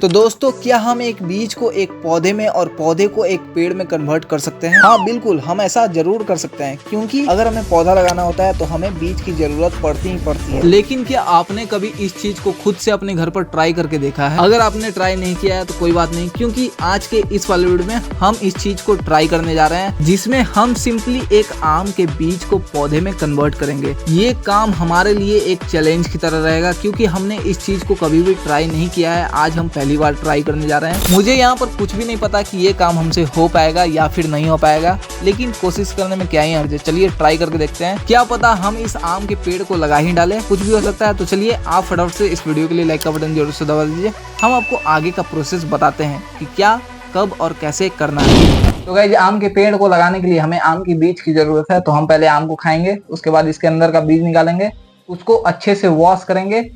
तो दोस्तों, क्या हम एक बीज को एक पौधे में और पौधे को एक पेड़ में कन्वर्ट कर सकते हैं? हाँ बिल्कुल, हम ऐसा जरूर कर सकते हैं, क्योंकि अगर हमें पौधा लगाना होता है तो हमें बीज की जरूरत पड़ती ही पड़ती है। लेकिन क्या आपने कभी इस चीज को खुद से अपने घर पर ट्राई करके देखा है? अगर आपने ट्राई नहीं किया है तो कोई बात नहीं, क्योंकि आज के इस वाले वीडियो में हम इस चीज को ट्राई करने जा रहे हैं, जिसमें हम सिंपली एक आम के बीज को पौधे में कन्वर्ट करेंगे। ये काम हमारे लिए एक चैलेंज की तरह रहेगा, क्योंकि हमने इस चीज को कभी भी ट्राई नहीं किया है। आज हम पहली बार ट्राई करने जा रहे हैं। मुझे यहाँ पर कुछ भी नहीं पता कि ये काम हमसे हो पाएगा या फिर नहीं हो पाएगा, लेकिन कोशिश करने में क्या ही हर्ज है। चलिए ट्राई करके देखते हैं, क्या पता हम इस आम के पेड़ को लगा ही डालें, कुछ भी हो सकता है। तो चलिए आप फटाफट से इस वीडियो के लिए लाइक का बटन जरूर से दबा दीजिए। हम आपको आगे का प्रोसेस बताते हैं कि क्या, कब और कैसे करना है। तो गाइस, आम के पेड़ को लगाने के लिए हमें आम की बीज की जरूरत है। तो हम पहले आम को खाएंगे, उसके बाद इसके अंदर का बीज निकालेंगे, उसको अच्छे से वॉश करेंगे,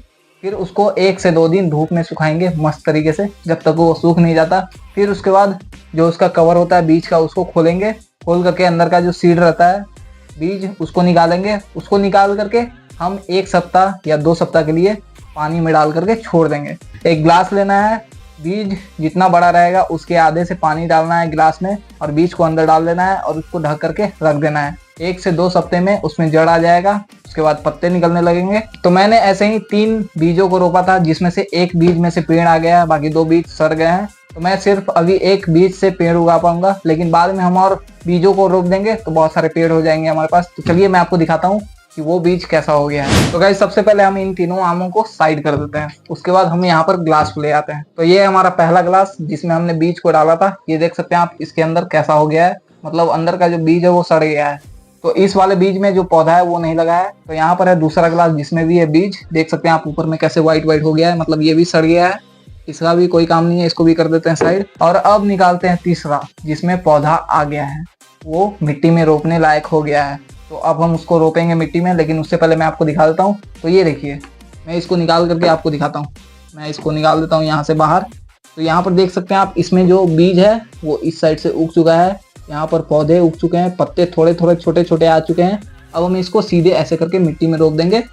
फिर उसको 1 से 2 दिन धूप में सुखाएंगे मस्त तरीके से, जब तक वो सूख नहीं जाता। फिर उसके बाद जो उसका कवर होता है बीज का, उसको खोलेंगे, खोल करके अंदर का जो सीड रहता है बीज, उसको निकालेंगे। उसको निकाल करके हम 1 सप्ताह या 2 सप्ताह के लिए पानी में डाल करके छोड़ देंगे। एक गिलास लेना है, बीज जितना बड़ा रहेगा उसके आधे से पानी डालना है गिलास में, और बीज को अंदर डाल देना है और उसको ढक करके रख देना है। 1 से 2 सप्ते में उसमें जड़ आ जाएगा, उसके बाद पत्ते निकलने लगेंगे। तो मैंने ऐसे ही 3 बीजों को रोपा था, जिसमें से 1 बीज में से पेड़ आ गया है, बाकी 2 बीज सड़ गए हैं। तो मैं सिर्फ अभी 1 बीज से पेड़ उगा पाऊंगा, लेकिन बाद में हम और बीजों को रोप देंगे तो बहुत सारे पेड़ हो जाएंगे हमारे पास। तो चलिए मैं आपको दिखाता हूँ कि वो बीज कैसा हो गया है। तो गाइस, सबसे पहले हम इन तीनों आमों को साइड कर देते हैं। उसके बाद हम यहाँ पर ग्लास ले आते हैं। तो ये हमारा पहला ग्लास जिसमें हमने बीज को डाला था। ये देख सकते हैं आप, इसके अंदर कैसा हो गया है, मतलब अंदर का जो बीज है वो सड़ गया है। तो इस वाले बीज में जो पौधा है वो नहीं लगा है। तो यहाँ पर है दूसरा ग्लास जिसमें भी है बीज, देख सकते हैं आप ऊपर में कैसे व्हाइट व्हाइट हो गया है, मतलब ये भी सड़ गया है, इसका भी कोई काम नहीं है, इसको भी कर देते हैं साइड। और अब निकालते हैं तीसरा, जिसमें पौधा आ गया है, वो मिट्टी में रोपने लायक हो गया है। तो अब हम उसको रोपेंगे मिट्टी में, लेकिन उससे पहले मैं आपको दिखा देता हूँ। तो ये देखिए, मैं इसको निकाल करके आपको दिखाता हूँ। मैं इसको निकाल देता हूँ यहाँ से बाहर। तो यहाँ पर देख सकते हैं आप, इसमें जो बीज है वो इस साइड से उग चुका है, यहाँ पर पौधे उग चुके हैं, पत्ते थोड़े थोड़े छोटे छोटे आ चुके हैं। अब हम इसको सीधे ऐसे करके मिट्टी में रोप देंगे,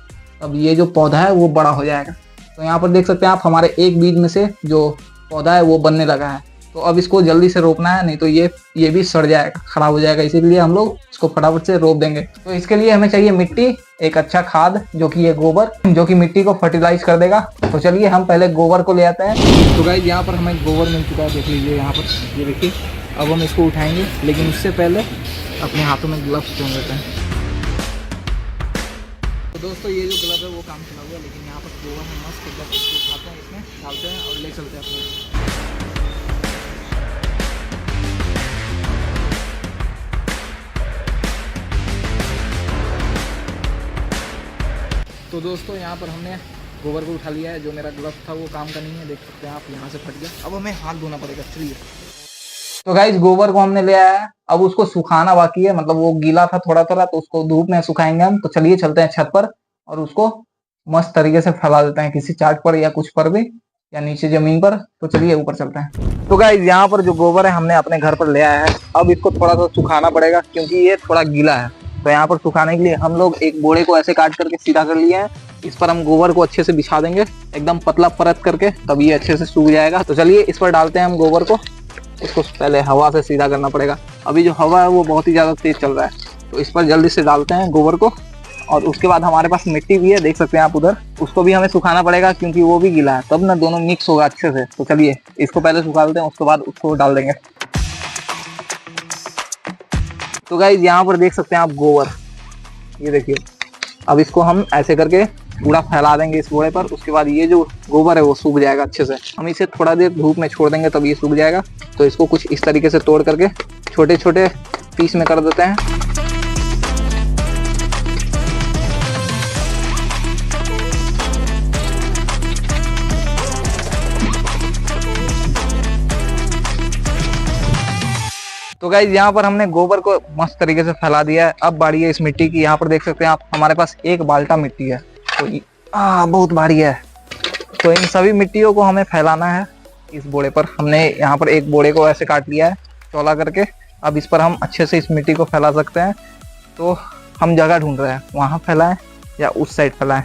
अब ये जो पौधा है वो बड़ा हो जाएगा। तो यहाँ पर देख सकते हैं आप, हमारे 1 बीज में से जो पौधा है वो बनने लगा है। तो अब इसको जल्दी से रोपना है, नहीं तो ये भी सड़ जाएगा, खराब हो जाएगा। इसीलिए हम लोग इसको फटाफट से रोप देंगे। तो इसके लिए हमें चाहिए मिट्टी, एक अच्छा खाद जो कि ये गोबर, जो कि मिट्टी को फर्टिलाइज कर देगा। तो चलिए हम पहले गोबर को ले आते हैं। तो गाइस, यहाँ पर हमें गोबर मिल चुका है, देख लीजिए यहाँ पर, ये देखिए। अब हम इसको उठाएंगे, लेकिन उससे पहले अपने हाथों में ग्लव्स पहन लेते हैं। तो दोस्तों, ये जो ग्लव है वो काम चला हुआ है, लेकिन यहाँ पर गोबर हम मस्त एकदम इसको उठाते हैं, इसमें डालते हैं और ले चलते हैं अपने। तो दोस्तों, यहाँ पर हमने गोबर को उठा लिया है। जो मेरा ग्लव था वो काम का नहीं है, देख सकते हैं आप, यहाँ से फट गया। अब हमें हाथ धोना पड़ेगा। चलिए, तो गाइस, गोबर को हमने ले आया है, अब उसको सुखाना बाकी है, मतलब वो गीला था थोड़ा थोड़ा, तो उसको धूप में सुखाएंगे हम। तो चलिए चलते हैं छत पर और उसको मस्त तरीके से फैला देते हैं, किसी चार्ट पर या कुछ पर भी, या नीचे जमीन पर। तो चलिए ऊपर चलते हैं। तो गाइस, यहाँ पर जो गोबर है हमने अपने घर पर ले आया है। अब इसको थोड़ा सा सुखाना पड़ेगा, क्योंकि ये थोड़ा गीला है। तो यहाँ पर सुखाने के लिए हम लोग एक बोरे को ऐसे काट करके सीधा कर लिए हैं। इस पर हम गोबर को अच्छे से बिछा देंगे, एकदम पतला परत करके, तब ये अच्छे से सूख जाएगा। तो चलिए इस पर डालते हैं हम गोबर को। इसको पहले हवा से सीधा करना पड़ेगा, अभी जो हवा है वो बहुत ही ज़्यादा तेज चल रहा है। तो इस पर जल्दी से डालते हैं गोबर को। और उसके बाद हमारे पास मिट्टी भी है, देख सकते हैं आप उधर, उसको भी हमें सुखाना पड़ेगा, क्योंकि वो भी गीला है, तब ना दोनों मिक्स होगा अच्छे से। तो चलिए इसको पहले सुखा लेते हैं, उसके बाद उसको डाल देंगे। तो गाइस, यहाँ पर देख सकते हैं आप गोबर, ये देखिए। अब इसको हम ऐसे करके पूरा फैला देंगे इस बोरे पर। उसके बाद ये जो गोबर है वो सूख जाएगा अच्छे से। हम इसे थोड़ा देर धूप में छोड़ देंगे, तब ये सूख जाएगा। तो इसको कुछ इस तरीके से तोड़ करके छोटे छोटे पीस में कर देते हैं। तो गाइस, यहाँ पर हमने गोबर को मस्त तरीके से फैला दिया है। अब बारी है इस मिट्टी की। यहाँ पर देख सकते हैं आप, हमारे पास 1 बाल्टा मिट्टी है, तो बहुत भारी है। तो इन सभी मिट्टियों को हमें फैलाना है इस बोरे पर। हमने यहाँ पर एक बोरे को ऐसे काट लिया है चौड़ा करके। अब इस पर हम अच्छे से इस मिट्टी को फैला सकते हैं। तो हम जगह ढूंढ रहे हैं, वहाँ फैलाएं या उस साइड फैलाएं।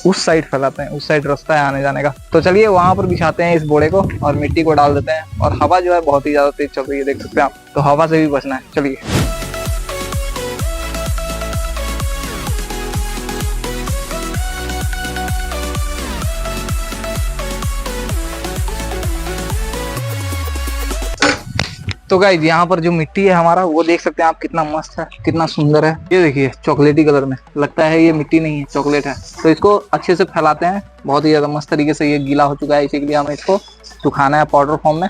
उस साइड फैलाते हैं, उस साइड रास्ता है आने जाने का। तो चलिए वहां पर बिछाते हैं इस बोड़े को और मिट्टी को डाल देते हैं। और हवा जो है बहुत ही ज्यादा तेज चल रही है, देख सकते हैं आप, तो हवा से भी बचना है। चलिए तो गाइस यहाँ पर जो मिट्टी है हमारा, वो देख सकते हैं आप, कितना मस्त है, कितना सुंदर है। ये देखिए चॉकलेटी कलर में, लगता है ये मिट्टी नहीं है, चॉकलेट है। तो इसको अच्छे से फैलाते हैं, बहुत ही ज्यादा मस्त तरीके से। ये गीला हो चुका है, इसीलिए हमें इसको सुखाना है पाउडर फॉर्म में,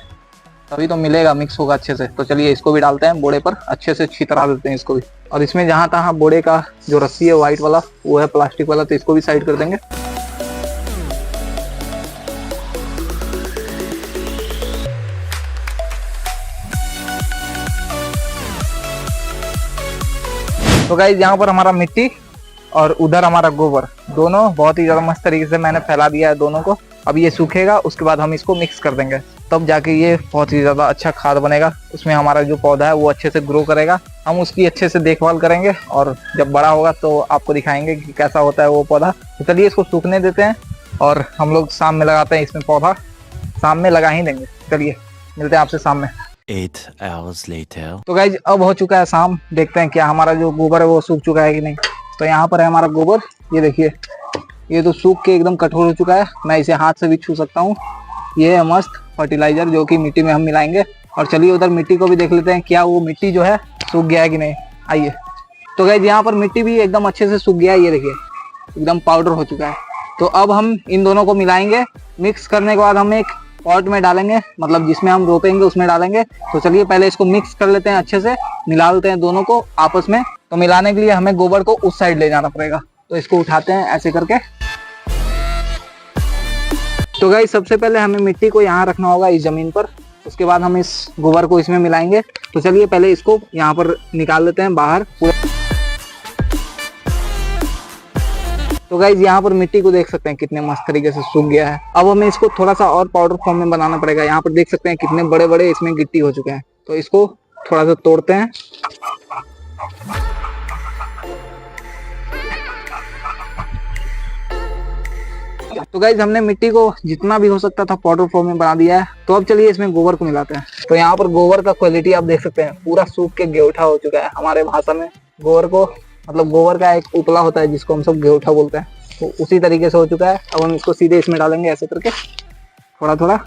तभी तो मिलेगा, मिक्स होगा अच्छे से। तो चलिए इसको भी डालते हैं बोड़े पर, अच्छे से छितरा देते हैं इसको भी। और इसमें जहाँ तहाँ बोड़े का जो रस्सी है व्हाइट वाला, वो है प्लास्टिक वाला, तो इसको भी साइड कर देंगे। तो गाइस यहाँ पर हमारा मिट्टी और उधर हमारा गोबर, दोनों बहुत ही ज्यादा मस्त तरीके से मैंने फैला दिया है दोनों को। अब ये सूखेगा, उसके बाद हम इसको मिक्स कर देंगे, तब जाके ये बहुत ही ज्यादा अच्छा खाद बनेगा। उसमें हमारा जो पौधा है वो अच्छे से ग्रो करेगा, हम उसकी अच्छे से देखभाल करेंगे और जब बड़ा होगा तो आपको दिखाएंगे कि कैसा होता है वो पौधा। तो चलिए इसको सूखने देते हैं और हम लोग शाम में लगाते हैं इसमें पौधा, शाम में लगा ही देंगे। चलिए मिलते हैं आपसे शाम में। 8 hours later. तो गाइज अब हो चुका है शाम, देखते हैं क्या हमारा जो गोबर है वो सूख चुका है कि नहीं। तो यहाँ पर है हमारा गोबर, ये देखिए, ये तो सूख के एकदम कठोर हो चुका है, मैं इसे हाथ से भी छू सकता हूँ। ये है मस्त फर्टिलाइजर जो कि मिट्टी में हम मिलाएंगे। और चलिए उधर मिट्टी को भी देख लेते हैं, क्या वो मिट्टी जो है सूख गया है कि नहीं। आइए। तो गाइज यहाँ पर मिट्टी भी एकदम अच्छे से सूख गया है, ये देखिए एकदम पाउडर हो चुका है। तो अब हम इन दोनों को मिलाएंगे, मिक्स करने के बाद हम एक पॉट में डालेंगे, मतलब जिसमें हम रोपेंगे उसमें डालेंगे। तो चलिए पहले इसको मिक्स कर लेते हैं, अच्छे से मिला लेते हैं दोनों को आपस में। तो मिलाने के लिए हमें गोबर को उस साइड ले जाना पड़ेगा, तो इसको उठाते हैं ऐसे करके। तो गाइस सबसे पहले हमें मिट्टी को यहाँ रखना होगा इस जमीन पर, उसके बाद हम इस गोबर को इसमें मिलाएंगे। तो चलिए पहले इसको यहाँ पर निकाल लेते हैं बाहर। तो गाइज यहाँ पर मिट्टी को देख सकते हैं कितने मस्त तरीके से सूख गया है। अब हमें इसको थोड़ा सा और पाउडर फॉर्म में बनाना पड़ेगा। यहाँ पर देख सकते हैं कितने बड़े बड़े इसमें गिट्टी हो चुके हैं। तो इसको थोड़ा सा तोड़ते हैं। तो गाइज हमने मिट्टी को जितना भी हो सकता था पाउडर फॉर्म में बना दिया है। तो अब चलिए इसमें गोबर को मिलाते हैं। तो यहाँ पर गोबर का क्वालिटी आप देख सकते हैं, पूरा सूख के गेहूठा हो चुका है। हमारे भाषा में गोबर को, मतलब गोबर का एक उपला होता है जिसको हम सब गेहूठा बोलते हैं, तो उसी तरीके से हो चुका है। अब हम इसको सीधे इसमें डालेंगे ऐसे करके, थोड़ा थोड़ा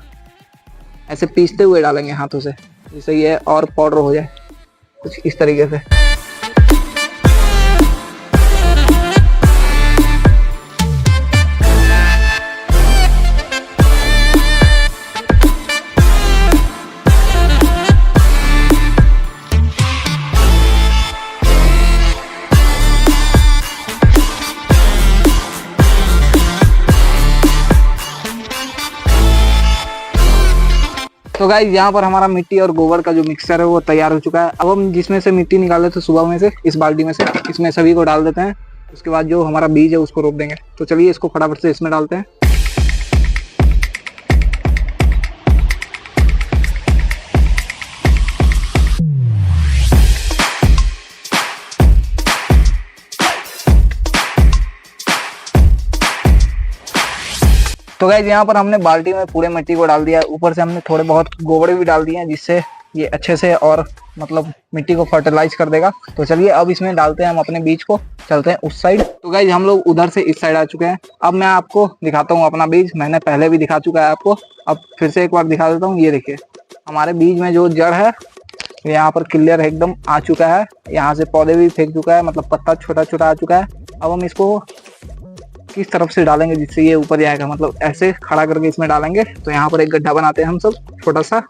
ऐसे पीसते हुए डालेंगे हाथों से, जिससे ये और पाउडर हो जाए कुछ इस तरीके से। तो गाइस यहाँ पर हमारा मिट्टी और गोबर का जो मिक्सचर है वो तैयार हो चुका है। अब हम जिसमें से मिट्टी निकाले थे सुबह में से, इस बाल्टी में से, इसमें सभी को डाल देते हैं। उसके बाद जो हमारा बीज है उसको रोप देंगे। तो चलिए इसको फटाफट से इसमें डालते हैं। तो गाइस यहाँ पर हमने बाल्टी में पूरे मिट्टी को डाल दिया है, ऊपर से हमने थोड़े बहुत गोबर भी डाल दिए हैं, जिससे ये अच्छे से और मतलब मिट्टी को फर्टिलाइज कर देगा। तो चलिए अब इसमें डालते हैं हम अपने बीज को, चलते हैं उस साइड। तो गाइस हम लोग उधर से इस साइड आ चुके हैं। अब मैं आपको दिखाता हूँ अपना बीज, मैंने पहले भी दिखा चुका है आपको, अब फिर से एक बार दिखा देता हूँ। ये देखिए हमारे बीज में जो जड़ है यहाँ पर क्लियर एकदम आ चुका है, यहाँ से पौधे भी फेंक चुका है, मतलब पत्ता छोटा छोटा आ चुका है। अब हम इसको किस तरफ से डालेंगे जिससे ये ऊपर जाएगा, मतलब ऐसे खड़ा करके इसमें डालेंगे। तो यहाँ पर एक गड्ढा बनाते हैं हम सब छोटा सा,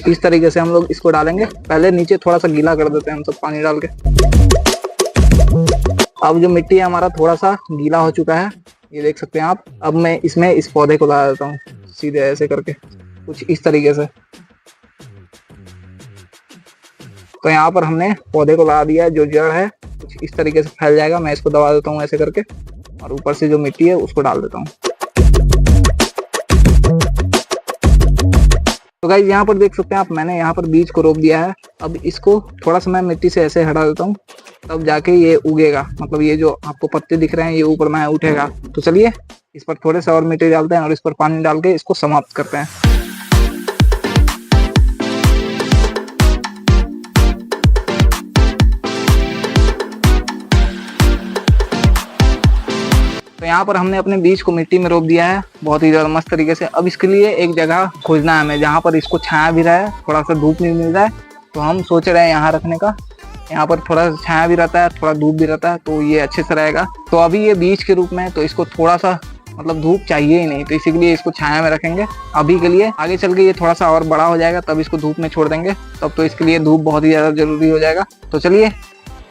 इस तरीके से हम लोग इसको डालेंगे। पहले नीचे थोड़ा सा गीला कर देते हैं हम सब पानी डाल के। अब जो मिट्टी है हमारा थोड़ा सा गीला हो चुका है, ये देख सकते हैं आप। अब मैं इसमें इस पौधे को लगा देता हूँ सीधे ऐसे करके, कुछ इस तरीके से। तो यहाँ पर हमने पौधे को लगा दिया है, जो जड़ है कुछ इस तरीके से फैल जाएगा। मैं इसको दबा देता हूँ ऐसे करके, और ऊपर से जो मिट्टी है उसको डाल देता हूँ। तो गाइस यहाँ पर देख सकते हैं आप, मैंने यहाँ पर बीज को रोप दिया है। अब इसको थोड़ा सा मैं मिट्टी से ऐसे हटा देता हूँ, तब जाके ये उगेगा। मतलब ये जो आपको पत्ते दिख रहे हैं ये ऊपर में उठेगा। तो चलिए इस पर थोड़े से और मिट्टी डालते हैं और इस पर पानी डाल के इसको समाप्त करते हैं। तो यहाँ पर हमने अपने बीज को मिट्टी में रोप दिया है बहुत ही ज्यादा मस्त तरीके से। अब इसके लिए एक जगह खोजना है हमें जहाँ पर इसको छाया भी रहे, थोड़ा सा धूप भी मिल जाए। तो हम सोच रहे हैं यहाँ रखने का। यहाँ पर थोड़ा छाया भी रहता है, थोड़ा धूप भी रहता है, तो ये अच्छे से रहेगा। तो अभी ये बीज के रूप में है, तो इसको थोड़ा सा मतलब धूप चाहिए ही नहीं, तो इसीलिए इसको छाया में रखेंगे अभी के लिए। आगे चल के ये थोड़ा सा और बड़ा हो जाएगा तब इसको धूप में छोड़ देंगे, तब तो इसके लिए धूप बहुत ही ज़्यादा जरूरी हो जाएगा। तो चलिए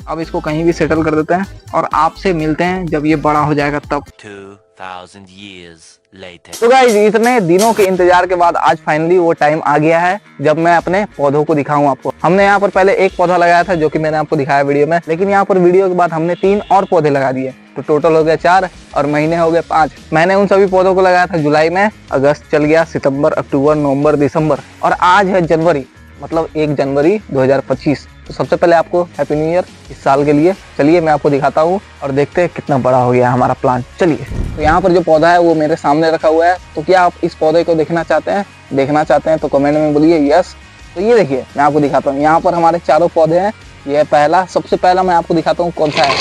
अब इसको कहीं भी सेटल कर देते हैं और आपसे मिलते हैं जब ये बड़ा हो जाएगा तब। 2000 years later. तो गाइस इतने दिनों के इंतजार के बाद आज फाइनली वो टाइम आ गया है जब मैं अपने पौधों को दिखाऊं आपको। हमने यहाँ पर पहले एक पौधा लगाया था जो कि मैंने आपको दिखाया वीडियो में, लेकिन यहाँ पर वीडियो के बाद हमने 3 और पौधे लगा दिए, तो टोटल हो गया 4 और महीने हो गए 5। मैंने उन सभी पौधों को लगाया था जुलाई में, अगस्त चल गया, सितंबर, अक्टूबर, नवंबर, दिसंबर और आज है जनवरी, मतलब 1 जनवरी 2025। तो सबसे पहले आपको हैप्पी न्यू ईयर इस साल के लिए। चलिए मैं आपको दिखाता हूँ और देखते हैं कितना बड़ा हो गया हमारा प्लांट। चलिए, तो यहाँ पर जो पौधा है वो मेरे सामने रखा हुआ है। तो क्या आप इस पौधे को देखना चाहते हैं तो कमेंट में बोलिए यस। तो ये देखिए मैं आपको दिखाता हूँ, यहाँ पर हमारे चारों पौधे हैं। ये पहला, सबसे पहला मैं आपको दिखाता हूँ कौन सा है।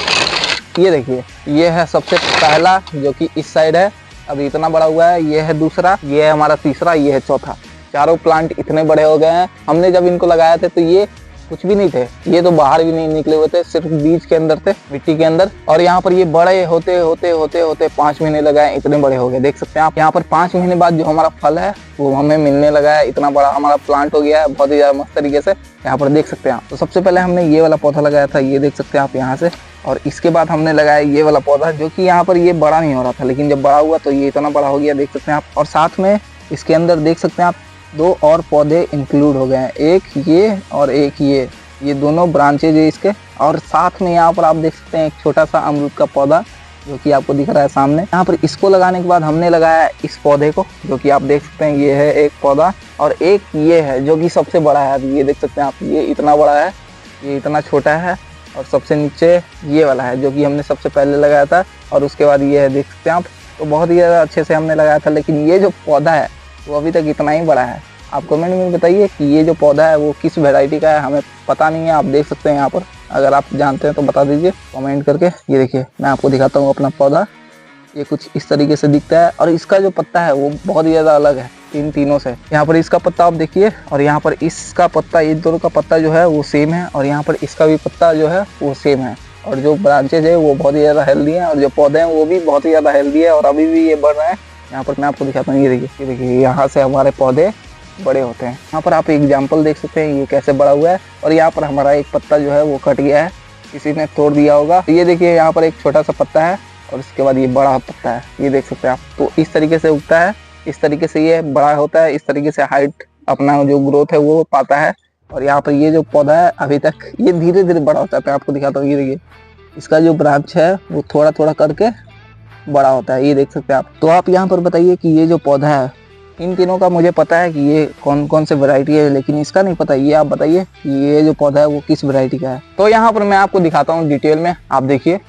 ये देखिए, ये है सबसे पहला जो कि इस साइड है, अभी इतना बड़ा हुआ है। ये है दूसरा, ये है हमारा तीसरा, ये है चौथा। चारों प्लांट इतने बड़े हो गए हैं। हमने जब इनको लगाया थे तो ये कुछ भी नहीं थे, ये तो बाहर भी नहीं निकले हुए थे, सिर्फ बीज के अंदर थे, मिट्टी के अंदर। और यहाँ पर ये बड़े होते होते होते होते 5 महीने लगाए, इतने बड़े हो गए। देख सकते हैं आप, यहाँ पर 5 महीने बाद जो हमारा फल है वो हमें मिलने लगा है। इतना बड़ा हमारा प्लांट हो गया है बहुत ही ज्यादा मस्त तरीके से। यहाँ पर देख सकते हैं आप। तो सबसे पहले हमने ये वाला पौधा लगाया था, ये देख सकते हैं आप यहाँ से। और इसके बाद हमने लगाया ये वाला पौधा जो कि यहाँ पर ये बड़ा नहीं हो रहा था, लेकिन जब बड़ा हुआ तो ये इतना बड़ा हो गया, देख सकते हैं आप। और साथ में इसके अंदर देख सकते हैं आप 2 और पौधे इंक्लूड हो गए हैं, एक ये और एक ये दोनों ब्रांचेज है इसके। और साथ में यहाँ पर आप देख सकते हैं एक छोटा सा अमरूद का पौधा जो कि आपको दिख रहा है सामने। यहाँ पर इसको लगाने के बाद हमने लगाया इस पौधे को, जो कि आप देख सकते हैं ये है एक पौधा। और एक ये है जो कि सबसे बड़ा है, अभी ये देख सकते हैं आप, ये इतना बड़ा है, ये इतना छोटा है। और सबसे नीचे ये वाला है जो कि हमने सबसे पहले लगाया था। और उसके बाद ये है, देख सकते हैं आप। तो बहुत ही ज़्यादा अच्छे से हमने लगाया था, लेकिन ये जो पौधा है वो अभी तक इतना ही बड़ा है। आप कमेंट में बताइए कि ये जो पौधा है वो किस वैरायटी का है, हमें पता नहीं है। आप देख सकते हैं यहाँ पर, अगर आप जानते हैं तो बता दीजिए कमेंट करके। ये देखिए मैं आपको दिखाता हूँ अपना पौधा, ये कुछ इस तरीके से दिखता है। और इसका जो पत्ता है वो बहुत ही ज़्यादा अलग है इन तीनों से। यहाँ पर इसका पत्ता आप देखिए, और यहाँ पर इसका पत्ता, इन दोनों का पत्ता जो है वो सेम है। और यहाँ पर इसका भी पत्ता जो है वो सेम है। और जो ब्रांचेज है वो बहुत ही ज़्यादा हेल्दी है, और जो पौधे हैं वो भी बहुत ही ज़्यादा हेल्दी है, और अभी भी ये बढ़ रहे हैं। यहाँ पर मैं आपको दिखाता हूँ, ये देखिए यहाँ से हमारे पौधे बड़े होते हैं। यहाँ पर आप एग्जाम्पल देख सकते हैं ये कैसे बड़ा हुआ है। और यहाँ पर हमारा एक पत्ता जो है वो कट गया है, किसी ने तोड़ दिया होगा। ये देखिए यहाँ पर एक छोटा सा पत्ता है और इसके बाद ये बड़ा पत्ता है, ये देख सकते हैं आप। तो इस तरीके से उगता है, इस तरीके से ये बड़ा होता है, इस तरीके से हाइट अपना जो ग्रोथ है वो पाता है। और यहाँ पर ये जो पौधा है अभी तक ये धीरे धीरे बड़ा होता है। मैं आपको दिखाता हूँ, ये देखिए इसका जो ब्रांच है वो थोड़ा थोड़ा करके बड़ा होता है, ये देख सकते हैं आप। तो आप यहाँ पर बताइए कि ये जो पौधा है, इन तीनों का मुझे पता है कि ये कौन कौन से वैरायटी है, लेकिन इसका नहीं पता। ये आप बताइए कि ये जो पौधा है वो किस वैरायटी का है। तो यहाँ पर मैं आपको दिखाता हूँ डिटेल में, आप देखिए।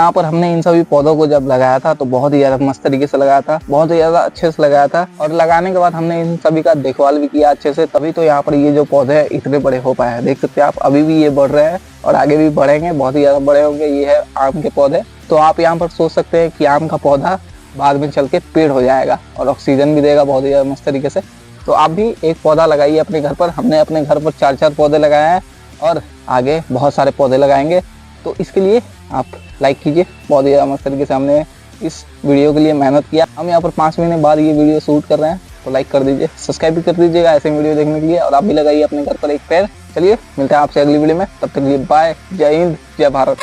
यहाँ पर हमने इन सभी पौधों को जब लगाया था तो बहुत ही ज्यादा मस्त तरीके से लगाया था, बहुत ही ज्यादा अच्छे से लगाया था। और लगाने के बाद हमने इन सभी का देखभाल भी किया अच्छे से, तभी तो यहाँ पर ये जो पौधे हैं इतने बड़े हो पाए हैं। देख सकते हैं आप, अभी भी ये बढ़ रहे हैं और आगे भी बढ़ेंगे, बहुत ही ज्यादा बड़े होंगे। ये है आम के पौधे। तो आप यहाँ पर सोच सकते हैं कि आम का पौधा बाद में चल के पेड़ हो जाएगा और ऑक्सीजन भी देगा बहुत ही ज्यादा मस्त तरीके से। तो आप भी एक पौधा लगाइए अपने घर पर। हमने अपने घर पर 4-4 पौधे लगाए हैं और आगे बहुत सारे पौधे लगाएंगे। तो इसके लिए आप लाइक कीजिए। बहुत ही ज्यादा मस्त तरीके से हमने इस वीडियो के लिए मेहनत किया। हम यहाँ पर 5 महीने बाद ये वीडियो शूट कर रहे हैं, तो लाइक कर दीजिए, सब्सक्राइब भी कर दीजिएगा ऐसे वीडियो देखने के लिए। और आप भी लगाइए अपने घर पर एक पेड़। चलिए मिलते हैं आपसे अगली वीडियो में, तब तक के लिए बाय। जय हिंद, जय भारत।